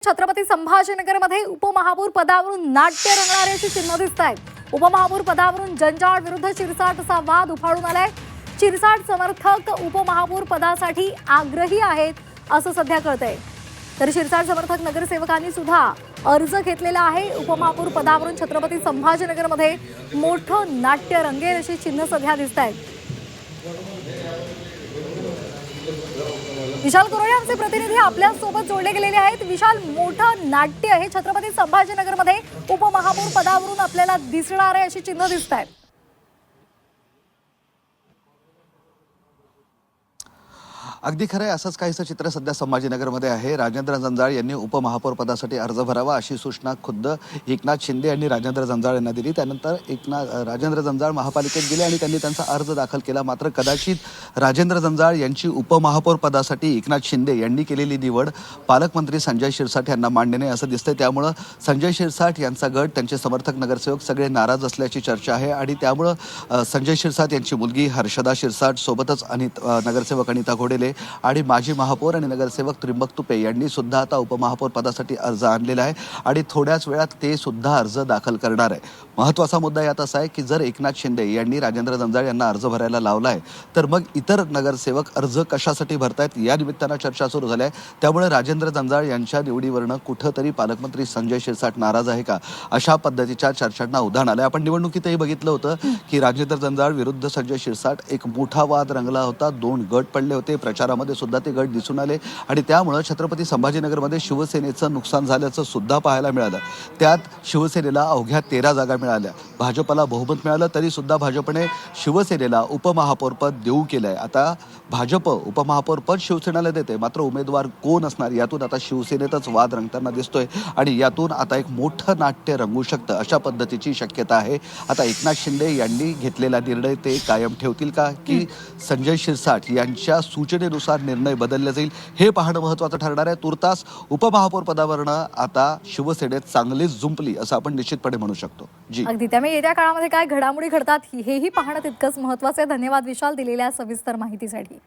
छत्रपती संभाजीनगरमध्ये उपमहापौर पदावरून नाट्य रंगणारे अशी चिन्ह दिसत आहेत. उपमहापौर पदावरून जंजाळ विरुद्ध शिरसाट असा वाद उफाळून आलाय. शिरसाट समर्थक उपमहापौर पदासाठी आग्रही आहेत असं सध्या कळतंय. तर शिरसाट समर्थक नगरसेवकांनी सुद्धा अर्ज घेतलेला आहे. उपमहापौर पदावरून छत्रपती संभाजीनगरमध्ये मोठं नाट्य रंगेल अशी चिन्ह सध्या दिसत आहेत. विशाल कोरोळे आमचे प्रतिनिधी आपल्या सोबत जोडले गेलेले आहेत. विशाल, मोठं नाट्य हे छत्रपती संभाजीनगरमध्ये उपमहापौर पदावरून आपल्याला दिसणार आहे अशी चिन्ह दिसत आहेत. अगदी खरं आहे. असंच काहीसं चित्र सध्या संभाजीनगरमध्ये आहे. राजेंद्र जंजाळ यांनी उपमहापौर पदासाठी अर्ज भरावा अशी सूचना खुद्द एकनाथ शिंदे यांनी राजेंद्र जंजाळ यांना दिली. त्यानंतर राजेंद्र जंजाळ महापालिकेत गेले आणि त्यांनी त्यांचा अर्ज दाखल केला. मात्र कदाचित राजेंद्र जंजाळ यांची उपमहापौर पदासाठी एकनाथ शिंदे यांनी केलेली निवड पालकमंत्री संजय शिरसाट यांना मान्य नाही असं दिसतंय. त्यामुळं संजय शिरसाट यांचा गट, त्यांचे समर्थक नगरसेवक सगळे नाराज असल्याची चर्चा आहे आणि त्यामुळं संजय शिरसाट यांची मुलगी हर्षदा शिरसाट सोबतच नगरसेवक अनिता घोडेले आणि माजी महापौर आणि नगरसेवक त्रिंबक तुपे यांनी सुद्धा आता उपमहापौर पदासाठी अर्ज आणलेला आहे आणि थोड्याच वेळात ते सुद्धा अर्ज दाखल करणार आहे. महत्त्वाचा मुद्दा यात असा आहे की जर एकनाथ शिंदे यांनी राजेंद्र जंजाळ यांना अर्ज भरायला लावला आहे तर मग इतर नगरसेवक अर्ज कशासाठी भरतायत या निमित्तानं चर्चा सुरू झाली आहे. त्यामुळे राजेंद्र जंजाळ यांच्या निवडीवरनं कुठंतरी पालकमंत्री संजय शिरसाट नाराज आहे का अशा पद्धतीच्या चर्चांना उधाण आलंय. आपण निवडणुकीतही बघितलं होतं की राजेंद्र जंजाळ विरुद्ध संजय शिरसाट एक मोठा वाद रंगला होता. 2 गट पडले होते. प्रचारामध्ये सुद्धा ते गट दिसून आले आणि त्यामुळे छत्रपती संभाजीनगरमध्ये शिवसेनेचं नुकसान झाल्याचं सुद्धा पाहायला मिळालं. त्यात शिवसेनेला अवघ्या 13 जागा मिळाल्या. भाजपला बहुमत मिळालं तरी सुद्धा भाजपने शिवसेनेला उपमहापौरपद देऊ केलंय. आता भाजप उपमहापौरपद शिवसेनेला देते, मात्र उमेदवार कोण असणार यातून आता शिवसेनेतच वाद रंगताना दिसतोय आणि यातून आता एक मोठं नाट्य रंगू शकतं अशा पद्धतीची शक्यता आहे. आता एकनाथ शिंदे यांनी घेतलेला निर्णय ते कायम ठेवतील का की संजय शिरसाट यांच्या सूचनेनुसार निर्णय बदलला जाईल हे पाहणं महत्त्वाचं ठरणार आहे. तुर्तास उपमहापौर पदावरनं आता शिवसेनेत चांगलीच जुंपली असं आपण निश्चितपणे म्हणू शकतो. जी अगदी. त्यामुळे येत्या काळामध्ये काय घडामोडी घडतात हेही पाहणं तितकंच महत्त्वाचं आहे. धन्यवाद विशाल दिलेल्या सविस्तर माहितीसाठी.